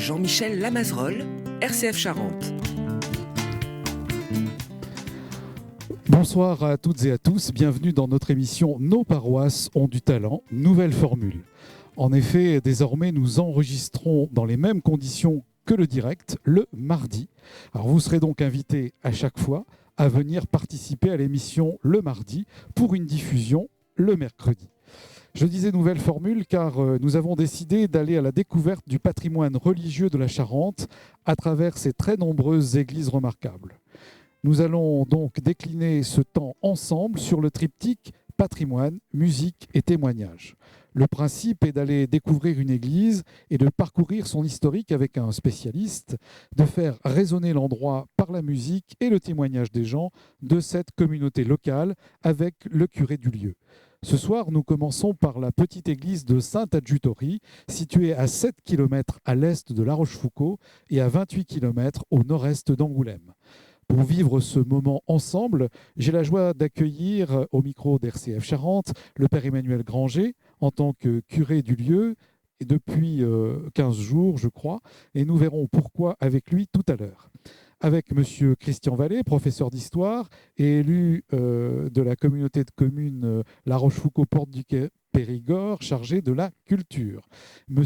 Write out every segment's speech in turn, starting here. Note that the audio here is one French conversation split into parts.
Jean-Michel Lamazerolle, RCF Charente. Bonsoir à toutes et à tous, bienvenue dans notre émission Nos paroisses ont du talent, nouvelle formule. En effet, désormais nous enregistrons dans les mêmes conditions que le direct, le mardi. Alors vous serez donc invités à chaque fois à venir participer à l'émission le mardi pour une diffusion le mercredi. Je disais nouvelle formule car nous avons décidé d'aller à la découverte du patrimoine religieux de la Charente à travers ces très nombreuses églises remarquables. Nous allons donc décliner ce temps ensemble sur le triptyque patrimoine, musique et témoignage. Le principe est d'aller découvrir une église et de parcourir son historique avec un spécialiste, de faire résonner l'endroit par la musique et le témoignage des gens de cette communauté locale avec le curé du lieu. Ce soir, nous commençons par la petite église de Saint-Adjutori, située à 7 km à l'est de La Rochefoucauld et à 28 km au nord-est d'Angoulême. Pour vivre ce moment ensemble, j'ai la joie d'accueillir au micro d'RCF Charente le Père Emmanuel Granger en tant que curé du lieu et depuis 15 jours, je crois, et nous verrons pourquoi avec lui tout à l'heure. Avec M. Christian Vallée, professeur d'histoire et élu de la communauté de communes La Rochefoucauld Porte du Périgord, chargé de la culture. M.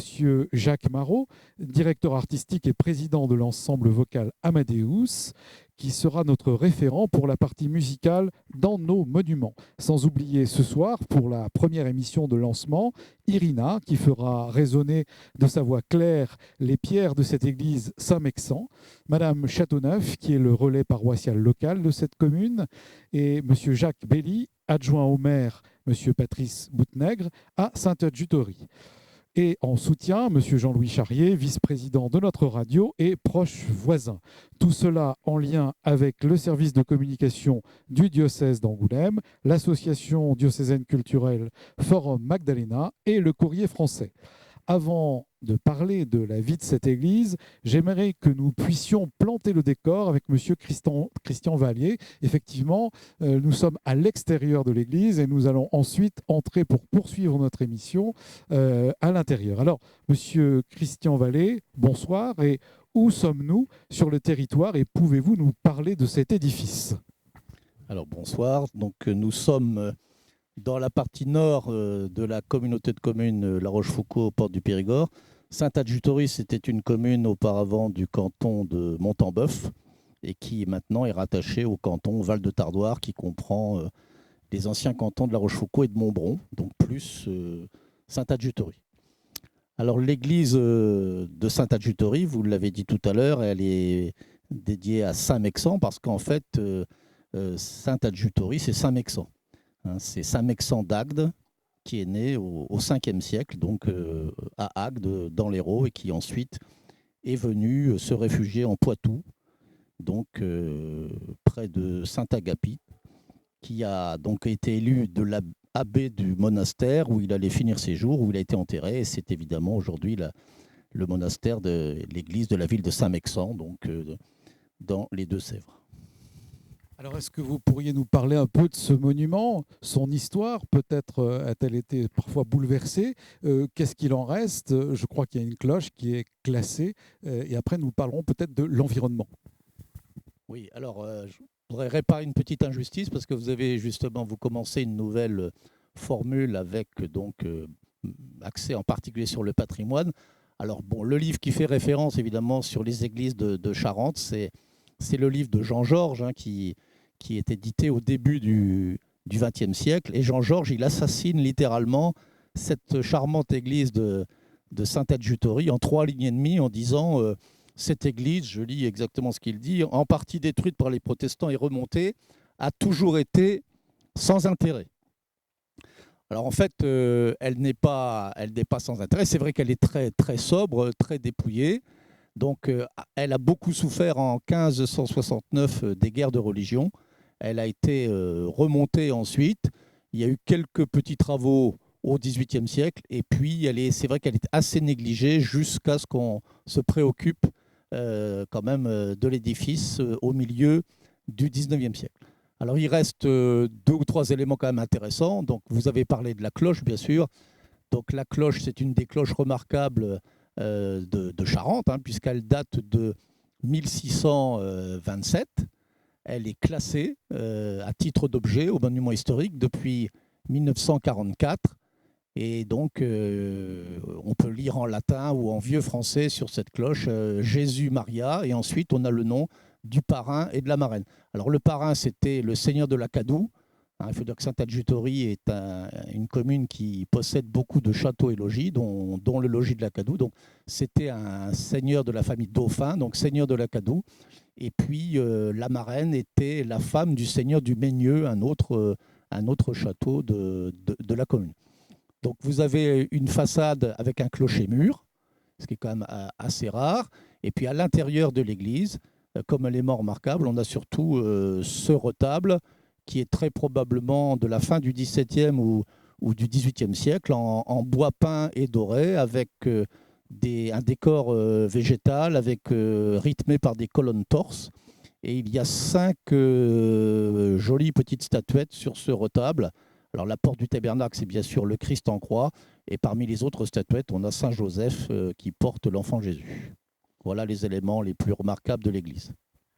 Jacques Marot, directeur artistique et président de l'ensemble vocal Amadeus, qui sera notre référent pour la partie musicale dans nos monuments. Sans oublier ce soir, pour la première émission de lancement, Irina, qui fera résonner de sa voix claire les pierres de cette église Saint-Mexan, Madame Châteauneuf, qui est le relais paroissial local de cette commune, et M. Jacques Belly, adjoint au maire, M. Patrice Boutnègre, à Saint-Adjutori. Et en soutien, M. Jean-Louis Charrier, vice-président de notre radio et proche voisin. Tout cela en lien avec le service de communication du diocèse d'Angoulême, l'association diocésaine culturelle Forum Magdalena et le Courrier français. Avant de parler de la vie de cette église, j'aimerais que nous puissions planter le décor avec M. Christian Vallée. Effectivement, nous sommes à l'extérieur de l'église et nous allons ensuite entrer pour poursuivre notre émission à l'intérieur. Alors, M. Christian Vallée, bonsoir. Et où sommes-nous sur le territoire et pouvez-vous nous parler de cet édifice ? Alors, bonsoir. Donc, nous sommes dans la partie nord de la communauté de communes La Rochefoucauld, Porte du Périgord. Saint-Adjutori, c'était une commune auparavant du canton de Montembeuf et qui maintenant est rattachée au canton Val-de-Tardoire qui comprend les anciens cantons de La Rochefoucauld et de Montbron, donc plus Saint-Adjutori. Alors l'église de Saint-Adjutori, vous l'avez dit tout à l'heure, elle est dédiée à Saint-Mexan parce qu'en fait, Saint-Adjutori, c'est Saint-Mexan. C'est Saint-Mexan d'Agde qui est né au 5e siècle, donc à Agde, dans l'Hérault, et qui ensuite est venu se réfugier en Poitou, donc près de Saint-Agapit, qui a donc été élu de l'abbé du monastère où il allait finir ses jours, où il a été enterré. Et c'est évidemment aujourd'hui le monastère de l'église de la ville de Saint-Mexan, donc dans les Deux-Sèvres. Alors, est-ce que vous pourriez nous parler un peu de ce monument, son histoire? Peut-être a-t-elle été parfois bouleversée. Qu'est-ce qu'il en reste? Je crois qu'il y a une cloche qui est classée. Et après, nous parlerons peut-être de l'environnement. Oui, alors je voudrais réparer une petite injustice parce que vous commencez une nouvelle formule avec donc axée en particulier sur le patrimoine. Alors bon, le livre qui fait référence évidemment sur les églises de Charente, c'est le livre de Jean-Georges qui est édité au début du XXe siècle. Et Jean-Georges, il assassine littéralement cette charmante église de Saint-Adjutori en 3 lignes et demie en disant cette église, je lis exactement ce qu'il dit, en partie détruite par les protestants et remontée, a toujours été sans intérêt. Alors en fait, elle n'est pas sans intérêt. C'est vrai qu'elle est très, très sobre, très dépouillée. Donc elle a beaucoup souffert en 1569 des guerres de religion. Elle a été remontée ensuite. Il y a eu quelques petits travaux au XVIIIe siècle. Et puis, c'est vrai qu'elle est assez négligée jusqu'à ce qu'on se préoccupe quand même de l'édifice au milieu du XIXe siècle. Alors, il reste 2 ou 3 éléments quand même intéressants. Donc, vous avez parlé de la cloche, bien sûr. Donc, la cloche, c'est une des cloches remarquables de Charente, puisqu'elle date de 1627. Elle est classée à titre d'objet au monument historique depuis 1944. Et donc, on peut lire en latin ou en vieux français sur cette cloche Jésus-Maria. Et ensuite, on a le nom du parrain et de la marraine. Alors, le parrain, c'était le seigneur de la Cadoue. Il faut dire que Sainte-Adjuterie est une commune qui possède beaucoup de châteaux et logis, dont le logis de la Cadoue. Donc, c'était un seigneur de la famille Dauphin, donc seigneur de la Cadoue. Et puis, la marraine était la femme du seigneur du Meigneux, un autre château de la commune. Donc, vous avez une façade avec un clocher-mur, ce qui est quand même assez rare. Et puis, à l'intérieur de l'église, comme élément remarquable, on a surtout ce retable qui est très probablement de la fin du XVIIe ou du XVIIIe siècle, en bois peint et doré, avec un décor végétal, rythmé par des colonnes torses. Et il y a 5 jolies petites statuettes sur ce retable. Alors la porte du tabernacle, c'est bien sûr le Christ en croix. Et parmi les autres statuettes, on a Saint Joseph qui porte l'enfant Jésus. Voilà les éléments les plus remarquables de l'église.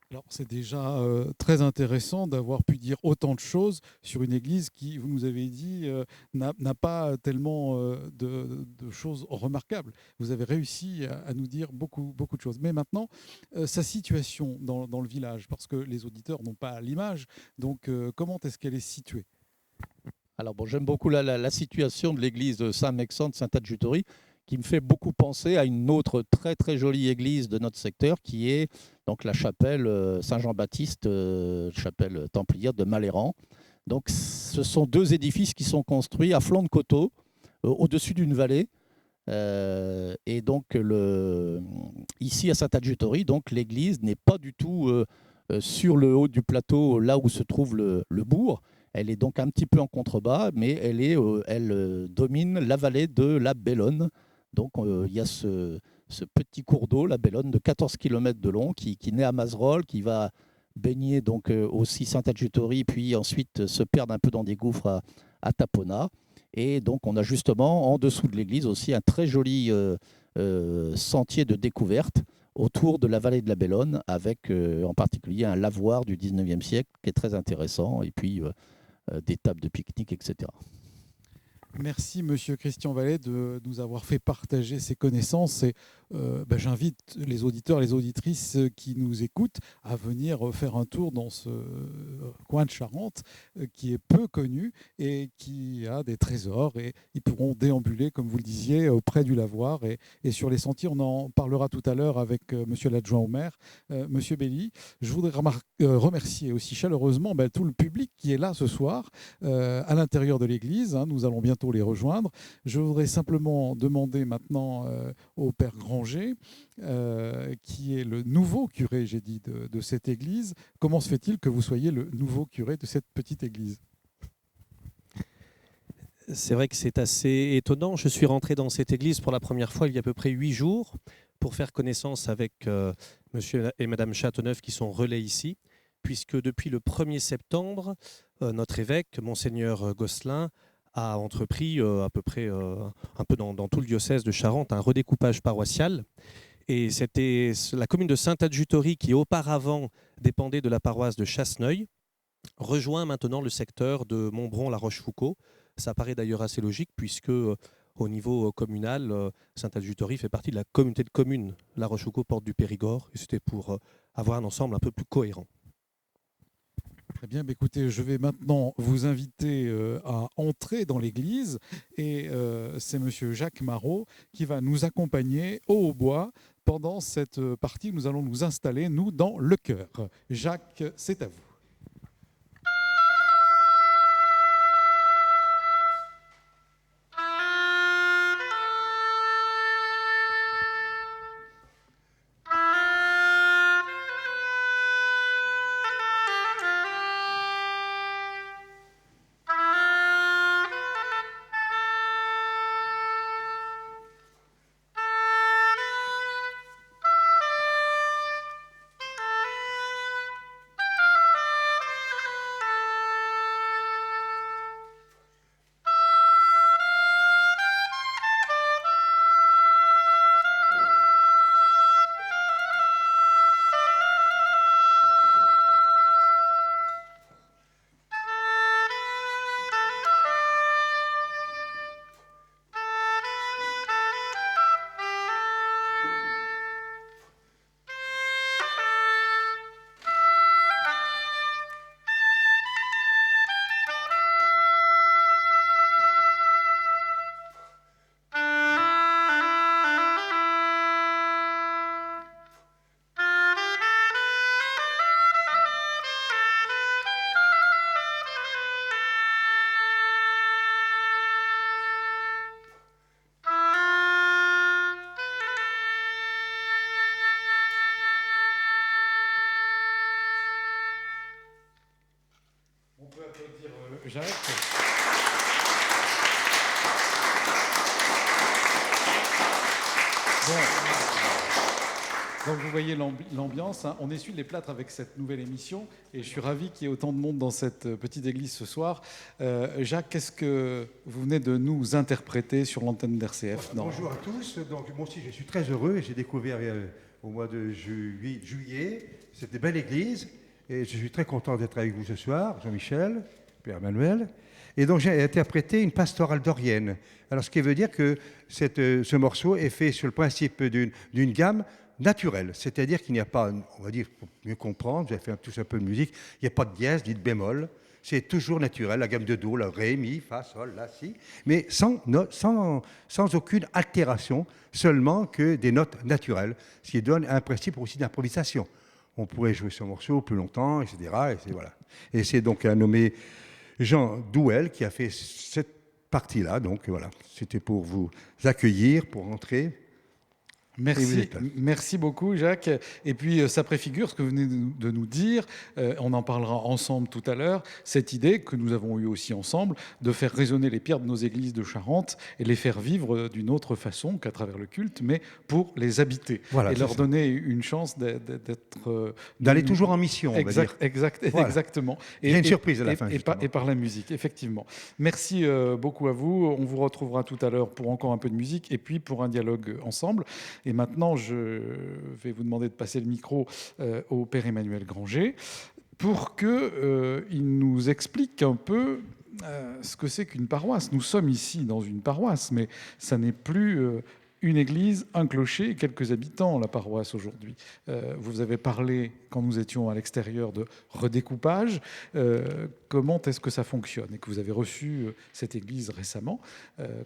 Alors, c'est déjà très intéressant d'avoir pu dire autant de choses sur une église qui, vous nous avez dit, n'a pas tellement de choses remarquables. Vous avez réussi à nous dire beaucoup de choses. Mais maintenant, sa situation dans le village, parce que les auditeurs n'ont pas l'image, donc comment est-ce qu'elle est située ? Alors, j'aime beaucoup la situation de l'église de Saint-Mexant de Sainte-Adjuterie, qui me fait beaucoup penser à une autre très très jolie église de notre secteur, qui est donc la chapelle Saint-Jean-Baptiste, chapelle templière de Maléran. Donc ce sont 2 édifices qui sont construits à flanc de coteau, au-dessus d'une vallée. Et donc ici à Sainte-Adjuterie, donc l'église n'est pas du tout sur le haut du plateau, là où se trouve le bourg. Elle est donc un petit peu en contrebas, mais elle domine la vallée de la Bellonne. Donc, il y a ce petit cours d'eau, la Bellonne, de 14 km de long, qui naît à Mazerolles, qui va baigner donc aussi Sainte-Adjuterie, puis ensuite se perdre un peu dans des gouffres à Tapona. Et donc, on a justement en dessous de l'église aussi un très joli sentier de découverte autour de la vallée de la Bellonne, avec en particulier un lavoir du 19e siècle qui est très intéressant, et puis des tables de pique-nique, etc. Merci, Monsieur Christian Vallet, de nous avoir fait partager ces connaissances. Et j'invite les auditeurs et les auditrices qui nous écoutent à venir faire un tour dans ce coin de Charente qui est peu connu et qui a des trésors. Et ils pourront déambuler, comme vous le disiez, auprès du lavoir et sur les sentiers. On en parlera tout à l'heure avec Monsieur l'adjoint au maire, Monsieur Belli. Je voudrais remercier aussi chaleureusement tout le public qui est là ce soir à l'intérieur de l'église. Nous allons bientôt les rejoindre. Je voudrais simplement demander maintenant au Père Granger, qui est le nouveau curé, j'ai dit, de cette église. Comment se fait-il que vous soyez le nouveau curé de cette petite église ? C'est vrai que c'est assez étonnant. Je suis rentré dans cette église pour la première fois il y a à peu près 8 jours pour faire connaissance avec monsieur et madame Châteauneuf qui sont relais ici, puisque depuis le 1er septembre, notre évêque, monseigneur Gosselin, a entrepris à peu près un peu dans tout le diocèse de Charente un redécoupage paroissial. Et c'était la commune de Sainte-Adjuterie, qui auparavant dépendait de la paroisse de Chasseneuil, rejoint maintenant le secteur de Montbron-La Rochefoucauld. Ça paraît d'ailleurs assez logique, puisque au niveau communal, Sainte-Adjuterie fait partie de la communauté de communes La Rochefoucauld-Porte du Périgord. Et c'était pour avoir un ensemble un peu plus cohérent. Très bien, écoutez, je vais maintenant vous inviter à entrer dans l'église et c'est monsieur Jacques Marot qui va nous accompagner au hautbois pendant cette partie. Nous allons nous installer, nous, dans le chœur. Jacques, c'est à vous. applaudir Jacques. Donc vous voyez l'ambiance, hein. On essuie les plâtres avec cette nouvelle émission et je suis ravi qu'il y ait autant de monde dans cette petite église ce soir. Jacques, qu'est-ce que vous venez de nous interpréter sur l'antenne d'RCF? Bonjour à tous, donc moi aussi je suis très heureux et j'ai découvert au mois de juillet cette belle église et je suis très content d'être avec vous ce soir, Jean-Michel, Père Emmanuel. Et donc j'ai interprété une pastorale dorienne. Alors ce qui veut dire que ce morceau est fait sur le principe d'une gamme naturelle, c'est-à-dire qu'il n'y a pas, on va dire, pour mieux comprendre, j'ai fait tous un peu de musique, il n'y a pas de dièse, ni de bémol, c'est toujours naturel, la gamme de Do, la Ré, Mi, Fa, Sol, La, Si, mais sans aucune altération, seulement que des notes naturelles, ce qui donne un principe aussi d'improvisation. On pourrait jouer ce morceau plus longtemps, etc. Voilà. Et c'est donc un nommé Jean Douel qui a fait cette partie-là, donc voilà, c'était pour vous accueillir, pour entrer. Merci beaucoup Jacques. Et puis ça préfigure ce que vous venez de nous dire, on en parlera ensemble tout à l'heure, cette idée que nous avons eue aussi ensemble de faire résonner les pierres de nos églises de Charente et les faire vivre d'une autre façon qu'à travers le culte, mais pour les habiter, voilà, et leur donner une chance d'être... D'aller toujours en mission, on va dire. Voilà. Exactement. Il y a une surprise à la fin. Et par la musique, effectivement. Merci beaucoup à vous. On vous retrouvera tout à l'heure pour encore un peu de musique et puis pour un dialogue ensemble. Et maintenant, je vais vous demander de passer le micro au Père Emmanuel Granger pour qu'il nous explique un peu ce que c'est qu'une paroisse. Nous sommes ici dans une paroisse, mais ça n'est plus une église, un clocher et quelques habitants, la paroisse aujourd'hui. Vous avez parlé, quand nous étions à l'extérieur, de redécoupage. Comment est-ce que ça fonctionne? Et que vous avez reçu cette église récemment.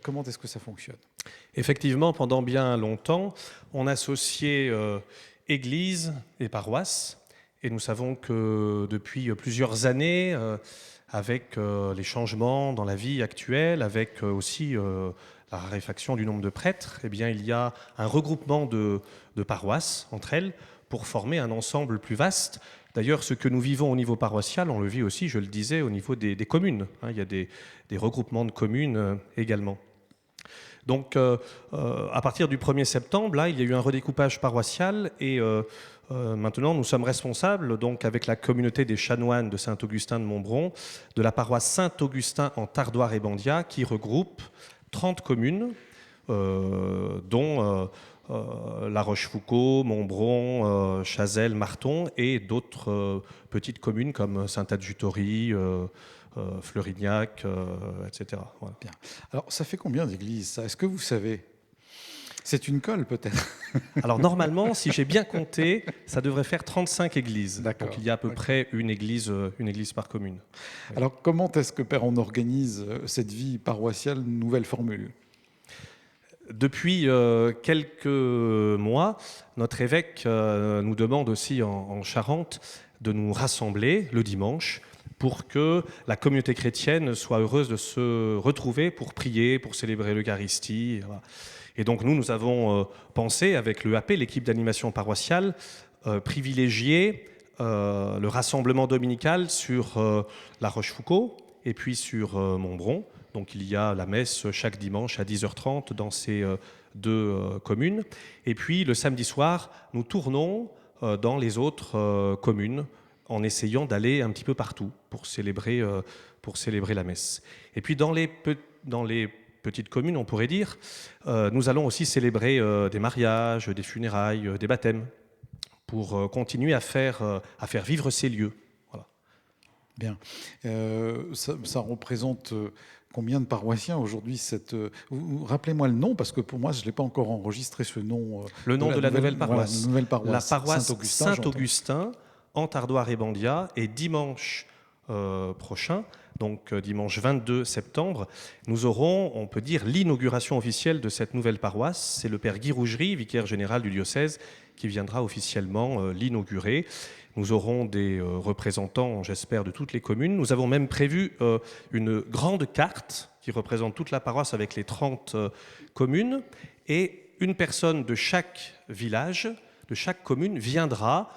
Comment est-ce que ça fonctionne? Effectivement, pendant bien longtemps, on associait église et paroisse. Et nous savons que depuis plusieurs années, avec les changements dans la vie actuelle, avec aussi la raréfaction du nombre de prêtres, eh bien, il y a un regroupement de paroisses entre elles pour former un ensemble plus vaste. D'ailleurs, ce que nous vivons au niveau paroissial, on le vit aussi, je le disais, au niveau des communes. Il y a des regroupements de communes également. Donc, à partir du 1er septembre, là, il y a eu un redécoupage paroissial et maintenant, nous sommes responsables, donc, avec la communauté des chanoines de Saint-Augustin de Montbron, de la paroisse Saint-Augustin en Tardoire et Bandia, qui regroupe 30 communes, dont La Rochefoucauld, Montbron, Chazelles, Marton et d'autres petites communes comme Saint-Adjutory, Fleurignac, etc. Voilà. Bien. Alors, ça fait combien d'églises, ça? Est-ce que vous savez? C'est une colle, peut-être? Alors, normalement, si j'ai bien compté, ça devrait faire 35 églises. D'accord. Donc, il y a à peu près une église par commune. Alors, comment est-ce que, Père, on organise cette vie paroissiale, nouvelle formule? Depuis quelques mois, notre évêque nous demande aussi en Charente de nous rassembler le dimanche pour que la communauté chrétienne soit heureuse de se retrouver pour prier, pour célébrer l'Eucharistie. Et donc nous avons pensé avec l'EAP, l'équipe d'animation paroissiale, privilégier le rassemblement dominical sur La Rochefoucauld et puis sur Montbron. Donc il y a la messe chaque dimanche à 10h30 dans ces deux communes. Et puis le samedi soir, nous tournons dans les autres communes en essayant d'aller un petit peu partout pour célébrer la messe. Et puis dans les petites communes, on pourrait dire, nous allons aussi célébrer des mariages, des funérailles, des baptêmes, pour continuer à faire vivre ces lieux. Voilà. Bien. Ça représente combien de paroissiens aujourd'hui rappelez-moi le nom, parce que pour moi, je ne l'ai pas encore enregistré, ce nom. Le nom de la nouvelle paroisse. Voilà, la nouvelle paroisse. La paroisse Saint-Augustin en Tardoire et Bandia, et dimanche prochain, donc dimanche 22 septembre, nous aurons, on peut dire, l'inauguration officielle de cette nouvelle paroisse. C'est le Père Guy Rougerie, vicaire général du diocèse, qui viendra officiellement l'inaugurer. Nous aurons des représentants, j'espère, de toutes les communes. Nous avons même prévu une grande carte qui représente toute la paroisse avec les 30 communes. Et une personne de chaque village, de chaque commune, viendra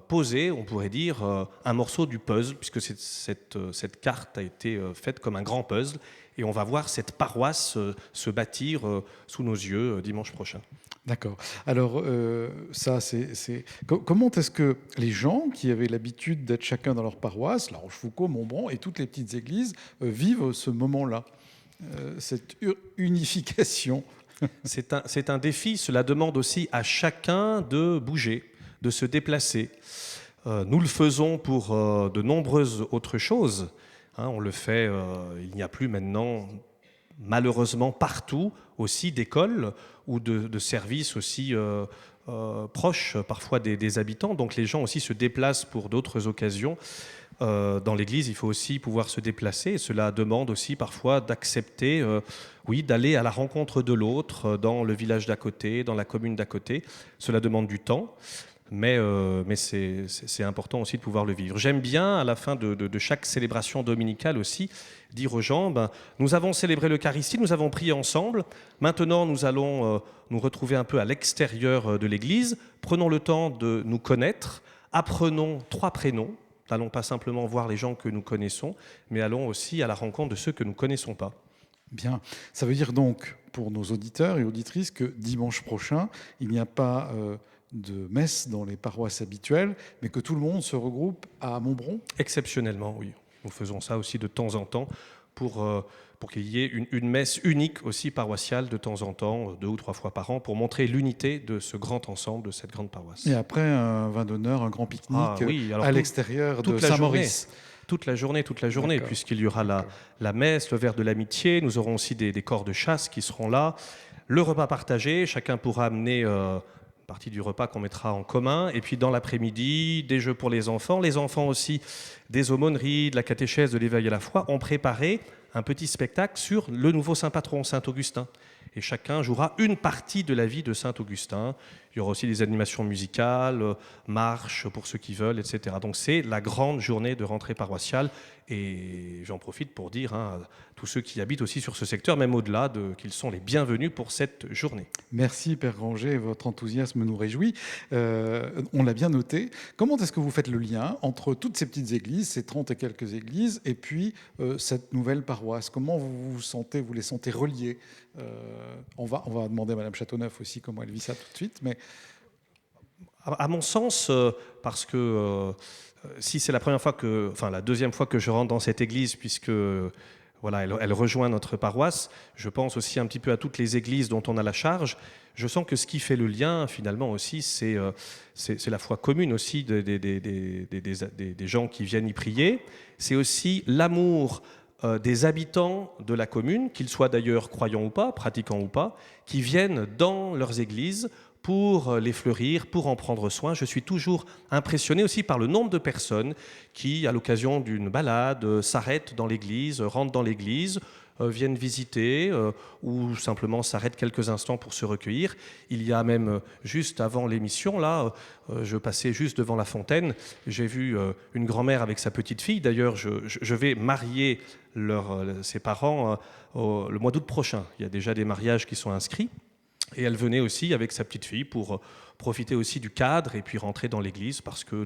poser, on pourrait dire, un morceau du puzzle, puisque cette carte a été faite comme un grand puzzle, et on va voir cette paroisse se bâtir sous nos yeux dimanche prochain. D'accord. Alors, comment est-ce que les gens qui avaient l'habitude d'être chacun dans leur paroisse, La Rochefoucauld, Montbron et toutes les petites églises, vivent ce moment-là, cette unification? C'est un défi, cela demande aussi à chacun de bouger, de se déplacer. Nous le faisons pour de nombreuses autres choses. On le fait, il n'y a plus maintenant, malheureusement, partout aussi d'écoles ou de services aussi proches parfois des habitants. Donc les gens aussi se déplacent pour d'autres occasions. Dans l'église, il faut aussi pouvoir se déplacer. Et cela demande aussi parfois d'accepter, d'aller à la rencontre de l'autre dans le village d'à côté, dans la commune d'à côté. Cela demande du temps, mais c'est important aussi de pouvoir le vivre. J'aime bien, à la fin de chaque célébration dominicale aussi, dire aux gens, nous avons célébré l'Eucharistie, nous avons prié ensemble. Maintenant, nous allons nous retrouver un peu à l'extérieur de l'église. Prenons le temps de nous connaître. Apprenons 3 prénoms. N'allons pas simplement voir les gens que nous connaissons, mais allons aussi à la rencontre de ceux que nous ne connaissons pas. Bien. Ça veut dire donc, pour nos auditeurs et auditrices, que dimanche prochain, il n'y a pas de messe dans les paroisses habituelles, mais que tout le monde se regroupe à Montbron? Exceptionnellement, oui. Nous faisons ça aussi de temps en temps pour qu'il y ait une messe unique aussi paroissiale de temps en temps, 2 ou 3 fois par an, pour montrer l'unité de ce grand ensemble, de cette grande paroisse. Et après, un vin d'honneur, un grand pique-nique à l'extérieur de Saint-Maurice. Toute la journée, puisqu'il y aura la messe, le verre de l'amitié. Nous aurons aussi des corps de chasse qui seront là. Le repas partagé, chacun pourra amener une partie du repas qu'on mettra en commun. Et puis dans l'après-midi, des jeux pour les enfants. Les enfants aussi, des aumôneries, de la catéchèse, de l'éveil à la foi, ont préparé un petit spectacle sur le nouveau saint patron, Saint Augustin. Et chacun jouera une partie de la vie de Saint Augustin. Il y aura aussi des animations musicales, marches pour ceux qui veulent, etc. Donc c'est la grande journée de rentrée paroissiale. Et j'en profite pour dire à tous ceux qui habitent aussi sur ce secteur, même au-delà, qu'ils sont les bienvenus pour cette journée. Merci Père Granger, votre enthousiasme nous réjouit. On l'a bien noté. Comment est-ce que vous faites le lien entre toutes ces petites églises, ces 30 et quelques églises, et puis cette nouvelle paroisse? Comment vous les sentez reliés? On va demander à Madame Châteauneuf aussi comment elle vit ça tout de suite. Mais à mon sens, parce que si c'est la deuxième fois que je rentre dans cette église, puisque elle rejoint notre paroisse, je pense aussi un petit peu à toutes les églises dont on a la charge. Je sens que ce qui fait le lien, finalement aussi, c'est la foi commune aussi des gens qui viennent y prier. C'est aussi l'amour des habitants de la commune, qu'ils soient d'ailleurs croyants ou pas, pratiquants ou pas, qui viennent dans leurs églises pour les fleurir, pour en prendre soin. Je suis toujours impressionné aussi par le nombre de personnes qui, à l'occasion d'une balade, s'arrêtent dans l'église, rentrent dans l'église, viennent visiter ou simplement s'arrêtent quelques instants pour se recueillir. Il y a même, juste avant l'émission, là, je passais juste devant la fontaine, j'ai vu une grand-mère avec sa petite fille. D'ailleurs, je vais marier ses parents le mois d'août prochain. Il y a déjà des mariages qui sont inscrits. Et elle venait aussi avec sa petite fille pour profiter aussi du cadre et puis rentrer dans l'église, parce que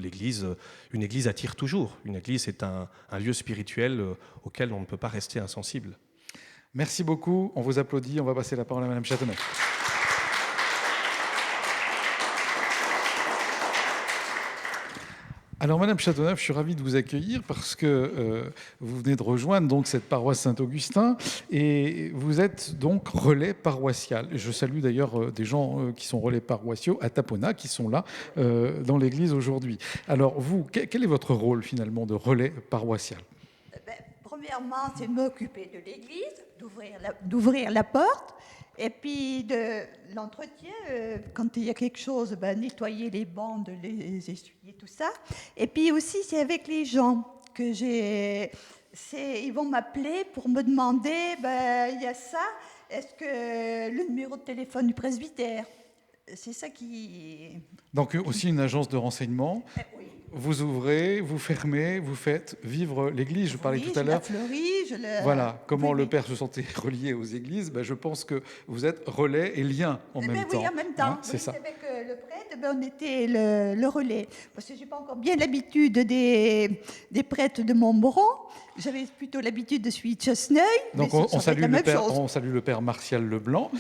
une église attire toujours. Une église est un lieu spirituel auquel on ne peut pas rester insensible. Merci beaucoup. On vous applaudit. On va passer la parole à Madame Châteauneuf. Alors, Madame Châteauneuf, je suis ravi de vous accueillir parce que vous venez de rejoindre donc cette paroisse Saint-Augustin et vous êtes donc relais paroissial. Je salue d'ailleurs des gens qui sont relais paroissiaux à Tapona, qui sont là dans l'église aujourd'hui. Alors, vous, quel est votre rôle finalement de relais paroissial? Premièrement, c'est de m'occuper de l'église, d'ouvrir la porte. Et puis de l'entretien, quand il y a quelque chose, nettoyer les bancs, de les essuyer, tout ça. Et puis aussi, c'est avec les gens que ils vont m'appeler pour me demander, il y a ça, est-ce que le numéro de téléphone du presbytère? c'est ça qui... Donc aussi une agence de renseignement. Oui. Vous ouvrez, vous fermez, vous faites vivre l'église. Je parlais tout à l'heure. Je la fleuris, je la... Voilà, comment Oui, le oui. père se sentait relié aux églises. Ben, je pense que vous êtes relais et lien en Eh même ben temps. oui, en même temps. Hein, c'est ça. Avec le prêtre, on était le relais. Parce que je n'ai pas encore bien l'habitude des prêtres de Montbron. J'avais plutôt l'habitude de celui de Chasseneuil. Donc on salue le père Martial Leblanc.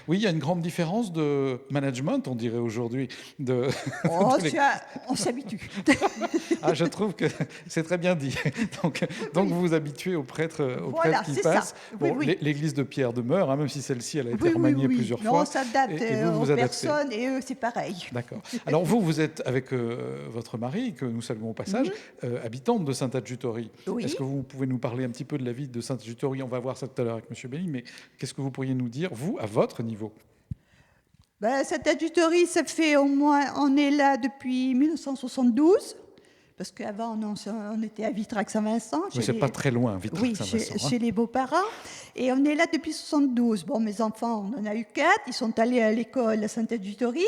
Oui, il y a une grande différence de management, on dirait aujourd'hui. Oh, on s'habitue. Ah, je trouve que c'est très bien dit. Donc vous vous habituez aux prêtres, Voilà, qui c'est passent. ça. Bon, Oui. l'église de Pierre demeure, hein, même si celle-ci elle a été remaniée plusieurs Non, fois. ça date Et vous aux vous adaptez. personnes et eux, c'est pareil. D'accord. Alors vous êtes avec votre mari, que nous saluons au passage, habitante de Sainte-Adjuterie. Oui. Est-ce que vous pouvez nous parler un petit peu de la vie de Sainte-Adjuterie? On va voir ça tout à l'heure avec M. Belli, mais qu'est-ce que vous pourriez nous dire, vous, à votre niveau? Cette adjuterie, ça fait au moins, on est là depuis 1972, parce qu'avant on était à Vitrac-Saint-Vincent. Mais c'est pas très loin, Vitrac-Saint-Vincent. Oui, chez les beaux-parents. Et on est là depuis 72. Bon, mes enfants, on en a eu 4. Ils sont allés à l'école à Sainte-Adjuterie.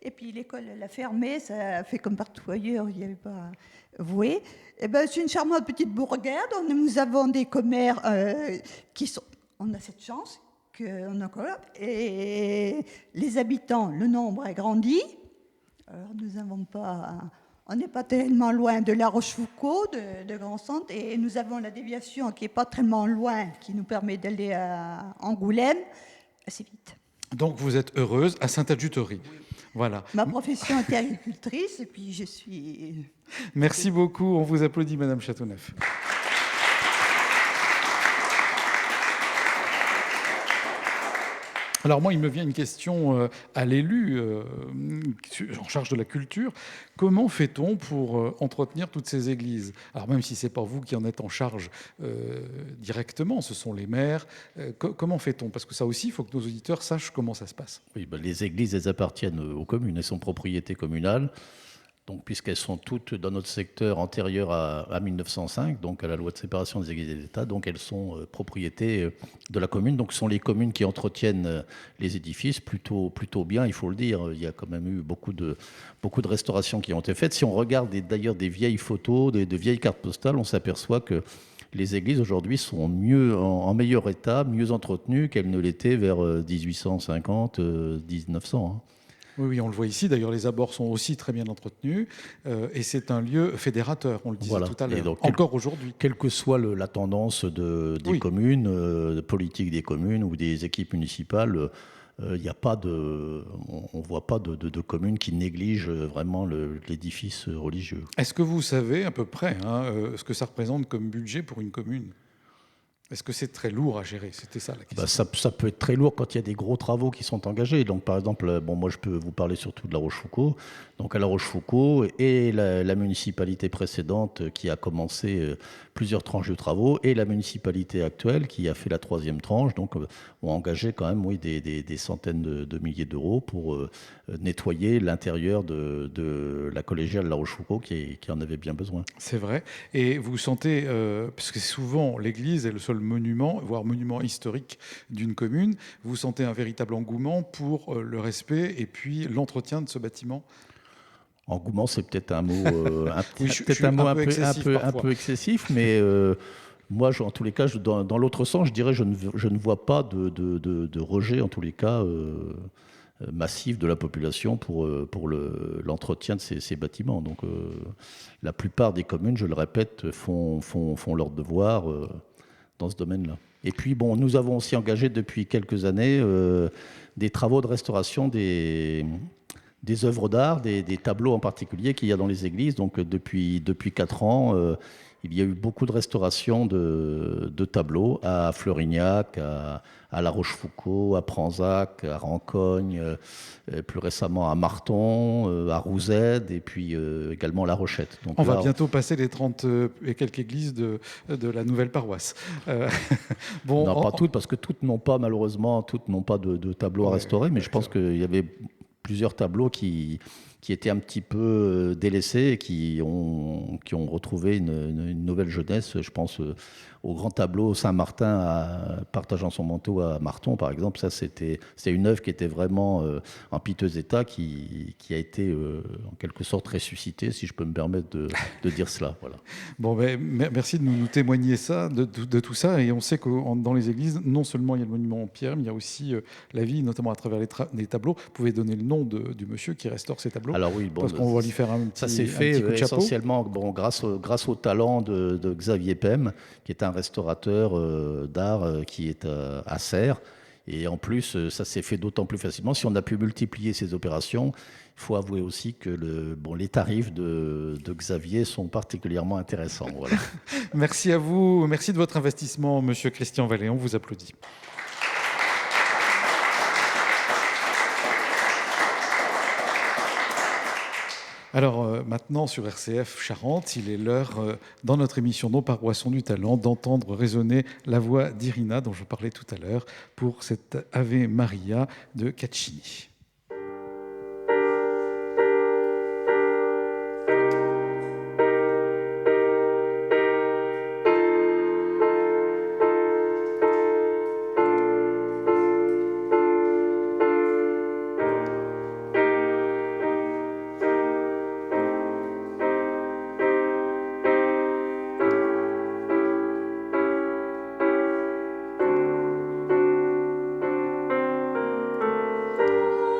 Et puis l'école, elle a fermé. Ça a fait comme partout ailleurs, il n'y avait pas voué. C'est une charmante petite bourgade. Nous avons des commerces qui sont... On a cette chance qu'on a encore. Et les habitants, le nombre a grandi. Alors nous n'avons pas... On n'est pas tellement loin de La Rochefoucauld, de Grand Centre, et nous avons la déviation qui n'est pas tellement loin, qui nous permet d'aller à Angoulême assez vite. Donc vous êtes heureuse à Sainte-Adjuterie. Voilà. Ma profession est agricultrice, et puis je suis... Merci beaucoup. On vous applaudit, Madame Châteauneuf. Alors moi, il me vient une question à l'élu en charge de la culture. Comment fait-on pour entretenir toutes ces églises? Alors même si ce n'est pas vous qui en êtes en charge directement, ce sont les maires. Comment fait-on? Parce que ça aussi, il faut que nos auditeurs sachent comment ça se passe. Oui, les églises, elles appartiennent aux communes, elles sont propriété communale. Donc, puisqu'elles sont toutes dans notre secteur antérieur à 1905, donc à la loi de séparation des églises et des États, donc elles sont propriété de la commune. Donc, ce sont les communes qui entretiennent les édifices plutôt bien, il faut le dire. Il y a quand même eu beaucoup de restaurations qui ont été faites. Si on regarde d'ailleurs des vieilles photos, de vieilles cartes postales, on s'aperçoit que les églises aujourd'hui sont en meilleur état, mieux entretenues qu'elles ne l'étaient vers 1850, 1900. Hein. Oui, on le voit ici. D'ailleurs, les abords sont aussi très bien entretenus. Et c'est un lieu fédérateur, on le disait tout à l'heure. Donc, encore aujourd'hui. Quelle que soit la tendance des communes, politique des communes ou des équipes municipales, il n'y a pas on ne voit pas de communes qui négligent vraiment l'édifice religieux. Est-ce que vous savez à peu près ce que ça représente comme budget pour une commune ? Est-ce que c'est très lourd à gérer? C'était ça la question. Ça peut être très lourd quand il y a des gros travaux qui sont engagés. Donc, par exemple, moi je peux vous parler surtout de La Rochefoucauld. Donc à La Rochefoucauld et la municipalité précédente qui a commencé plusieurs tranches de travaux et la municipalité actuelle qui a fait la 3e tranche, donc ont engagé quand même des centaines de milliers d'euros pour nettoyer l'intérieur de la collégiale La Rochefoucauld qui en avait bien besoin. C'est vrai. Et vous sentez, parce que souvent l'église est le seul monument, voire monument historique d'une commune, vous sentez un véritable engouement pour le respect et puis l'entretien de ce bâtiment? Engouement, c'est peut-être un mot, un peu excessif, mais moi, en tous les cas, dans l'autre sens, je dirais, je ne vois pas de rejet, en tous les cas, massif de la population pour l'entretien de ces bâtiments. Donc, la plupart des communes, je le répète, font leur devoir dans ce domaine-là. Et puis, nous avons aussi engagé depuis quelques années des travaux de restauration des œuvres d'art, des tableaux en particulier qu'il y a dans les églises. Donc depuis 4 ans, il y a eu beaucoup de restauration de tableaux à Fleurignac, à La Rochefoucauld, à Pranzac, à Rancogne, plus récemment à Marton, à Rouzède et puis également à La Rochette. Donc, on va bientôt passer les 30 et quelques églises de la nouvelle paroisse. Non, pas toutes, parce que toutes n'ont pas malheureusement de tableaux à restaurer, mais je pense qu'il y avait plusieurs tableaux qui qui étaient un petit peu délaissés et qui ont retrouvé une nouvelle jeunesse. Je pense au grand tableau Saint-Martin partageant son manteau à Marton, par exemple. Ça, c'était une œuvre qui était vraiment en piteux état, qui a été en quelque sorte ressuscitée, si je peux me permettre de dire cela. Voilà. Bon, merci de nous témoigner ça, de tout ça. Et on sait que dans les églises, non seulement il y a le monument en pierre, mais il y a aussi la vie, notamment à travers les tableaux. Vous pouvez donner le nom du monsieur qui restaure ces tableaux? Alors oui, parce qu'on va lui faire un petit, ça s'est fait coup de chapeau. essentiellement grâce au talent de Xavier Pem, qui est un restaurateur d'art qui est à Serres. Et en plus, ça s'est fait d'autant plus facilement. Si on a pu multiplier ces opérations, il faut avouer aussi que les tarifs de Xavier sont particulièrement intéressants. Voilà. Merci à vous. Merci de votre investissement, monsieur Christian Vallée. On vous applaudit. Alors maintenant sur RCF Charente, il est l'heure dans notre émission Nos paroisses ont du talent d'entendre résonner la voix d'Irina dont je parlais tout à l'heure pour cette Ave Maria de Caccini. Oh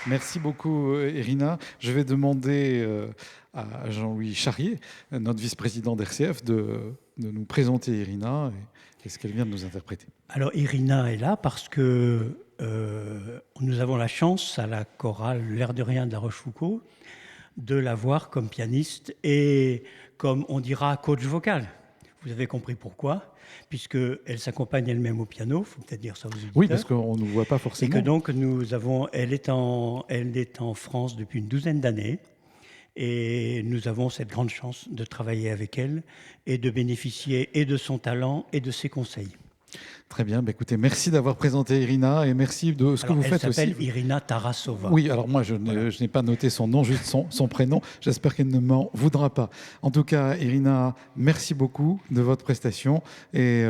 Merci beaucoup, Irina. Je vais demander à Jean-Louis Charrier, notre vice-président d'RCF, de nous présenter Irina et ce qu'elle vient de nous interpréter. Alors Irina est là parce que nous avons la chance à la chorale L'air de rien de La Rochefoucauld de la voir comme pianiste et comme on dira coach vocal. Vous avez compris pourquoi, puisqu'elle s'accompagne elle-même au piano, il faut peut-être dire ça aux auditeurs. Oui, parce qu'on ne nous voit pas forcément. Et que donc elle est en France depuis une douzaine d'années. Et nous avons cette grande chance de travailler avec elle et de bénéficier et de son talent et de ses conseils. Très bien, écoutez, merci d'avoir présenté Irina et merci de ce que vous faites aussi. Elle s'appelle Irina Tarasova. Oui, alors moi je n'ai pas noté son nom, juste son prénom. J'espère qu'elle ne m'en voudra pas. En tout cas, Irina, merci beaucoup de votre prestation et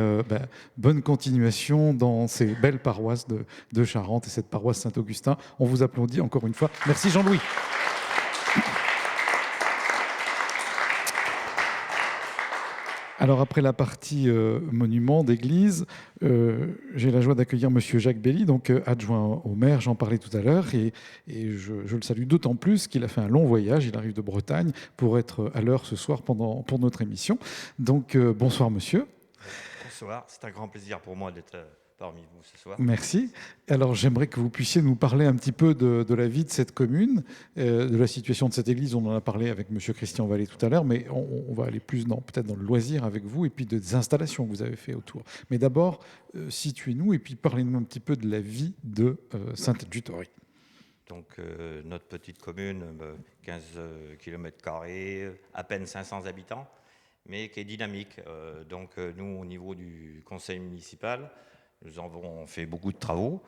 bonne continuation dans ces belles paroisses de Charente et cette paroisse Saint-Augustin. On vous applaudit encore une fois. Merci Jean-Louis. Alors après la partie monument d'église, j'ai la joie d'accueillir Monsieur Jacques Belly, donc adjoint au maire, j'en parlais tout à l'heure, et je le salue d'autant plus qu'il a fait un long voyage, il arrive de Bretagne pour être à l'heure ce soir pour notre émission. Donc bonsoir monsieur. Bonsoir, c'est un grand plaisir pour moi d'être parmi vous ce soir. Merci. Alors j'aimerais que vous puissiez nous parler un petit peu de la vie de cette commune, de la situation de cette église. On en a parlé avec Monsieur Christian Vallée tout à l'heure, mais on va aller plus peut-être dans le loisir avec vous et puis des installations que vous avez fait autour. Mais d'abord, situez-nous et puis parlez-nous un petit peu de la vie de Saint-Adjutory. Donc notre petite commune, 15 km², à peine 500 habitants, mais qui est dynamique. Donc nous, au niveau du conseil municipal, nous avons fait beaucoup de travaux.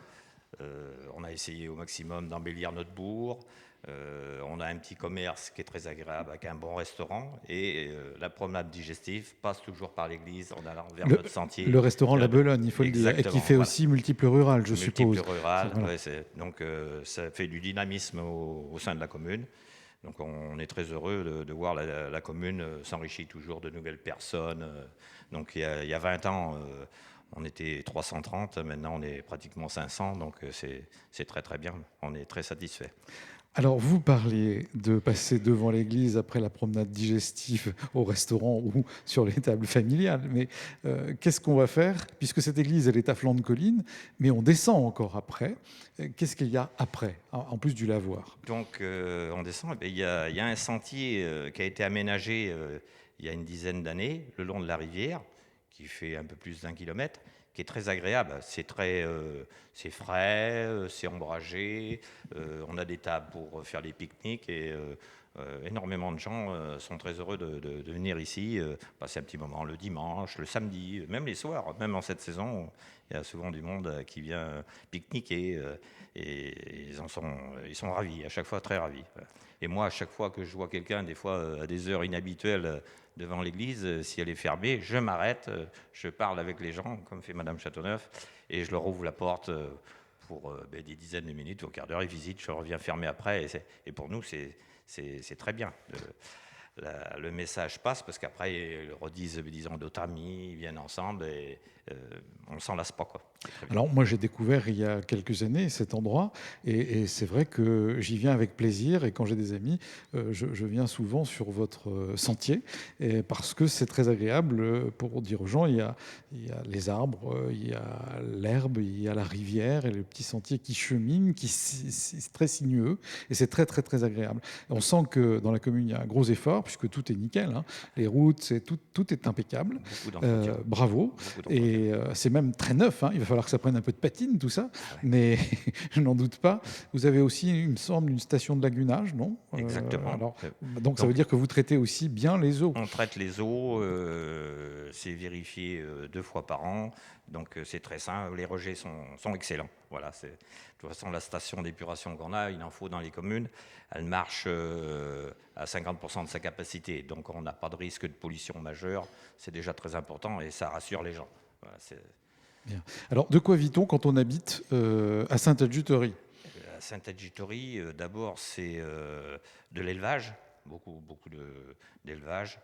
On a essayé au maximum d'embellir notre bourg. On a un petit commerce qui est très agréable avec un bon restaurant. Et la promenade digestive passe toujours par l'église en allant vers notre sentier. Le restaurant La Belogne, il faut le dire, et qui fait aussi multiples rurales, je suppose. Multiples rurales, voilà. Donc ça fait du dynamisme au sein de la commune. Donc on est très heureux de voir la commune s'enrichir toujours de nouvelles personnes. Donc il y a 20 ans, on était 330, maintenant on est pratiquement 500, donc c'est très très bien, on est très satisfait. Alors vous parliez de passer devant l'église après la promenade digestive au restaurant ou sur les tables familiales, mais qu'est-ce qu'on va faire, puisque cette église elle est à flanc de colline, mais on descend encore après, qu'est-ce qu'il y a après, en plus du lavoir? Donc on descend, il y a un sentier qui a été aménagé il y a une dizaine d'années, le long de la rivière, qui fait un peu plus d'1 kilomètre, qui est très agréable. C'est frais, c'est ombragé, on a des tables pour faire les pique-niques et énormément de gens sont très heureux de venir ici, passer un petit moment le dimanche, le samedi, même les soirs. Même en cette saison, il y a souvent du monde qui vient pique-niquer et ils sont ravis, à chaque fois très ravis. Et moi, à chaque fois que je vois quelqu'un, des fois à des heures inhabituelles, devant l'église, si elle est fermée, je m'arrête, je parle avec les gens, comme fait Madame Châteauneuf, et je leur ouvre la porte pour des dizaines de minutes, au quart d'heure, ils visitent, je reviens fermer après, et pour nous, c'est très bien. Le message passe, parce qu'après, ils redisent, disons, d'autres amis, ils viennent ensemble, et on ne s'en lasse pas, quoi. Alors moi j'ai découvert il y a quelques années cet endroit et c'est vrai que j'y viens avec plaisir et quand j'ai des amis je viens souvent sur votre sentier parce que c'est très agréable pour dire aux gens il y a les arbres, il y a l'herbe, il y a la rivière et le petit sentier qui chemine, c'est très sinueux et c'est très très très agréable. Et on sent que dans la commune il y a un gros effort puisque tout est nickel, hein. Les routes, tout est impeccable. Bravo. Et c'est même très neuf, hein. Il va falloir que ça prenne un peu de patine, tout ça, mais je n'en doute pas. Vous avez aussi, il me semble, une station de lagunage, non? Exactement. Donc ça veut dire que vous traitez aussi bien les eaux. On traite les eaux, c'est vérifié 2 fois par an, donc c'est très simple. Les rejets sont excellents. Voilà, de toute façon, la station d'épuration qu'on a, il en faut dans les communes, elle marche à 50% de sa capacité, donc on n'a pas de risque de pollution majeure. C'est déjà très important et ça rassure les gens. Voilà, bien. Alors, de quoi vit-on quand on habite à Saint-Adjutory? À Saint-Adjutory, d'abord, c'est de l'élevage, beaucoup d'élevage,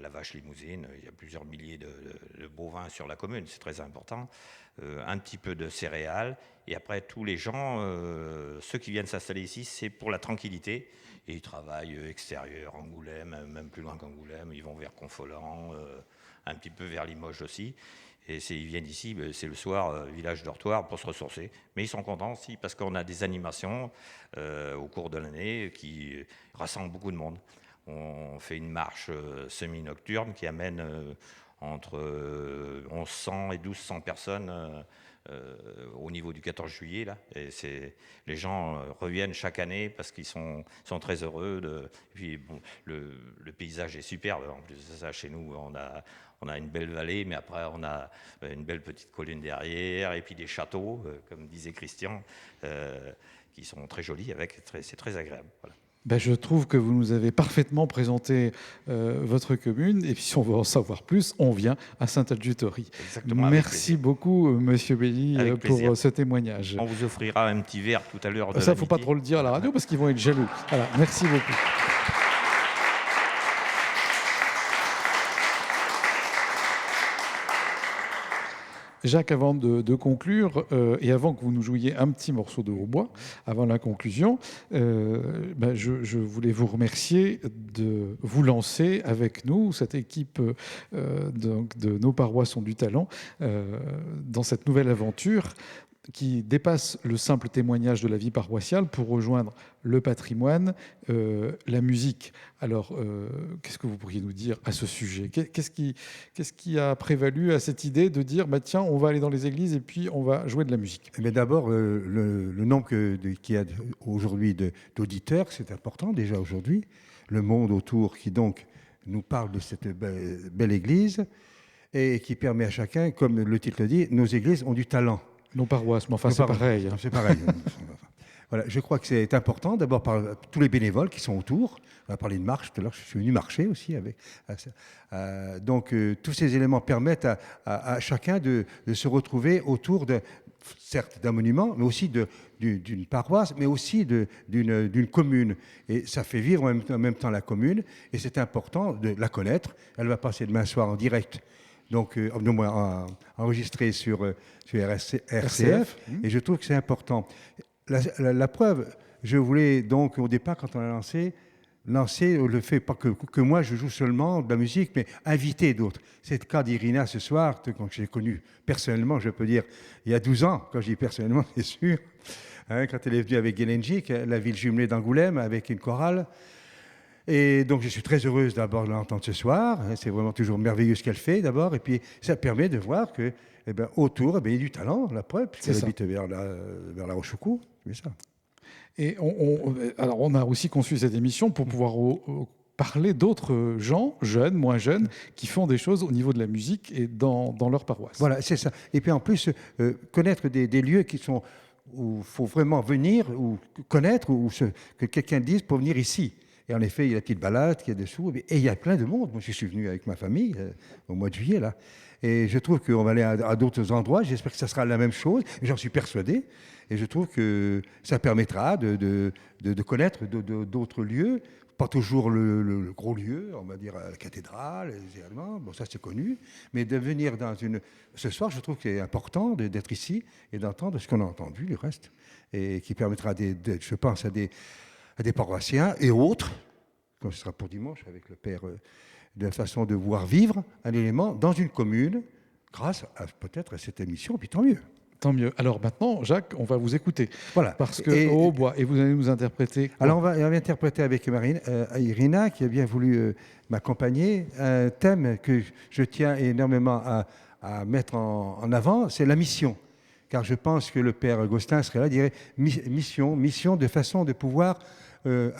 la vache limousine, il y a plusieurs milliers de bovins sur la commune, c'est très important. Un petit peu de céréales. Et après, tous les gens, ceux qui viennent s'installer ici, c'est pour la tranquillité. Et ils travaillent extérieur, Angoulême, même plus loin qu'Angoulême. Ils vont vers Confolens, un petit peu vers Limoges aussi. Et ils viennent ici, c'est le soir, village dortoir, pour se ressourcer. Mais ils sont contents aussi parce qu'on a des animations au cours de l'année qui rassemblent beaucoup de monde. On fait une marche semi-nocturne qui amène entre 1100 et 1200 personnes au niveau du 14 juillet. Là. Et les gens reviennent chaque année parce qu'ils sont très heureux. Et puis, bon, le paysage est superbe. En plus de ça, chez nous, on a une belle vallée, mais après, on a une belle petite colline derrière, et puis des châteaux, comme disait Christian, qui sont très jolis. C'est très agréable. Voilà. Ben, je trouve que vous nous avez parfaitement présenté votre commune. Et puis, si on veut en savoir plus, on vient à Saint-Adjuterie. Merci beaucoup, Monsieur Belli, pour ce témoignage. On vous offrira un petit verre tout à l'heure. Ça, il ne faut pas trop le dire à la radio parce qu'ils vont être jaloux. Voilà, merci beaucoup. Jacques, avant de conclure, et avant que vous nous jouiez un petit morceau de hautbois, avant la conclusion, je voulais vous remercier de vous lancer avec nous, cette équipe de Nos paroisses ont du talent, dans cette nouvelle aventure qui dépasse le simple témoignage de la vie paroissiale pour rejoindre le patrimoine, la musique. Alors, qu'est-ce que vous pourriez nous dire à ce sujet ? Qu'est-ce qui a prévalu à cette idée de dire tiens, on va aller dans les églises et puis on va jouer de la musique ? Mais d'abord, le nombre qu'il y a aujourd'hui d'auditeurs, c'est important déjà aujourd'hui. Le monde autour qui donc nous parle de cette belle église et qui permet à chacun, comme le titre le dit, nos églises ont du talent. Nos paroisses, mais enfin, c'est pareil. C'est pareil. Voilà, je crois que c'est important, d'abord par tous les bénévoles qui sont autour. On a parlé de marche tout à l'heure, je suis venu marcher aussi avec. Donc, tous ces éléments permettent à chacun de se retrouver autour, certes, d'un monument, mais aussi d'une paroisse, mais aussi d'une commune. Et ça fait vivre en même temps la commune, et c'est important de la connaître. Elle va passer demain soir en direct. Donc, enregistré sur RCF, et je trouve que c'est important. La preuve, je voulais donc, au départ, quand on a lancer le fait, pas que moi je joue seulement de la musique, mais inviter d'autres. C'est le cas d'Irina ce soir, quand j'ai connu personnellement, je peux dire, il y a 12 ans, quand je dis personnellement, c'est sûr, quand elle est venue avec Gelenjik, la ville jumelée d'Angoulême, avec une chorale. Et donc, je suis très heureuse d'abord de l'entendre ce soir. C'est vraiment toujours merveilleux ce qu'elle fait, d'abord. Et puis, ça permet de voir que, autour, il y a du talent, la preuve, puisqu'elle habite vers la Rochefoucauld. C'est ça. Et on a aussi conçu cette émission pour pouvoir parler d'autres gens, jeunes, moins jeunes, qui font des choses au niveau de la musique et dans leur paroisse. Voilà, c'est ça. Et puis, en plus, connaître des lieux qui sont où il faut vraiment venir, ou connaître, ou que quelqu'un dise pour venir ici. Et en effet, il y a la petite balade qui est dessous. Et il y a plein de monde. Moi, je suis venu avec ma famille au mois de juillet, là. Et je trouve qu'on va aller à d'autres endroits. J'espère que ça sera la même chose. J'en suis persuadé. Et je trouve que ça permettra de connaître d'autres lieux. Pas toujours le gros lieu, on va dire la cathédrale, les Allemands. Bon, ça, c'est connu. Mais de venir ce soir, je trouve que c'est important d'être ici et d'entendre ce qu'on a entendu, le reste. Et qui permettra, je pense, à des paroissiens et autres, comme ce sera pour dimanche avec le Père, de la façon de voir vivre un élément dans une commune, grâce peut-être à cette émission, puis tant mieux. Tant mieux. Alors maintenant, Jacques, on va vous écouter. Voilà. Parce que au hautbois, et vous allez nous interpréter quoi ? Alors on va interpréter avec Irina, qui a bien voulu m'accompagner, un thème que je tiens énormément à mettre en avant, c'est la mission. Car je pense que le Père Gosselin serait là, dirait mission de façon de pouvoir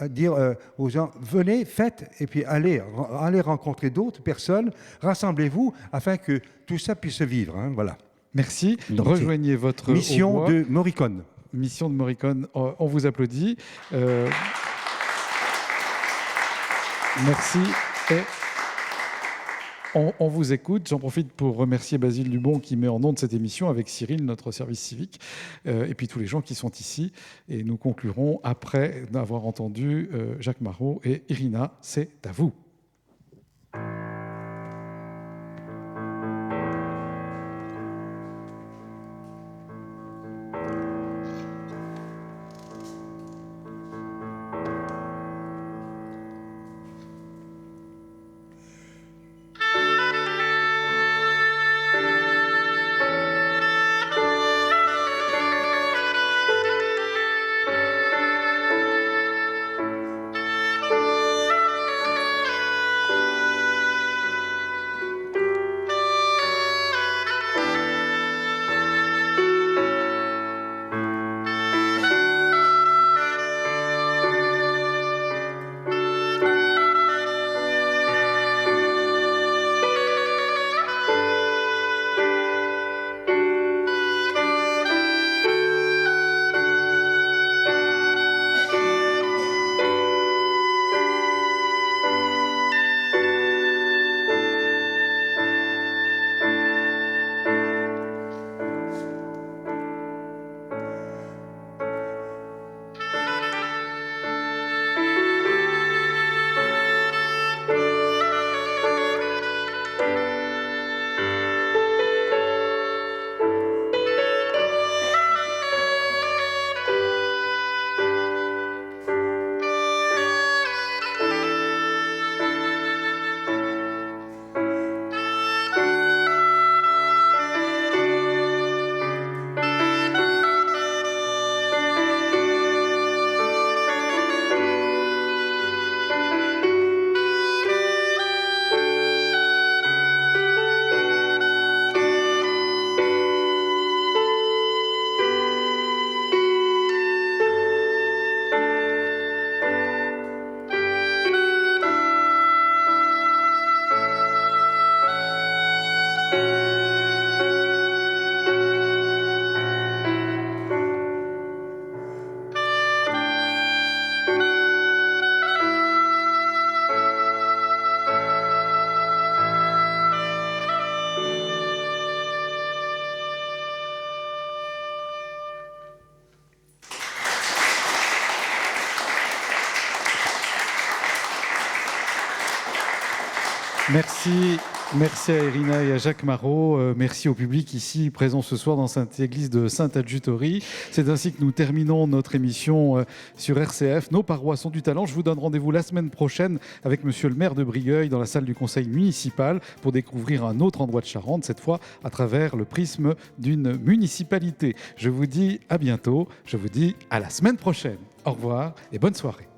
dire aux gens, venez, faites, et puis allez rencontrer d'autres personnes, rassemblez-vous, afin que tout ça puisse vivre. Voilà. Merci. Donc, rejoignez votre mission hautbois. de Morricone. Mission de Morricone. On vous applaudit. Merci. Et on vous écoute. J'en profite pour remercier Basile Dubon qui met en onde cette émission avec Cyril, notre service civique, et puis tous les gens qui sont ici. Et nous conclurons après avoir entendu Jacques Marot et Irina. C'est à vous. Merci à Irina et à Jacques Marot. Merci au public ici présent ce soir dans cette église de Sainte-Adjuterie. C'est ainsi que nous terminons notre émission sur RCF. Nos paroisses ont du talent. Je vous donne rendez-vous la semaine prochaine avec monsieur le maire de Brigueuil dans la salle du conseil municipal pour découvrir un autre endroit de Charente, cette fois à travers le prisme d'une municipalité. Je vous dis à bientôt. Je vous dis à la semaine prochaine. Au revoir et bonne soirée.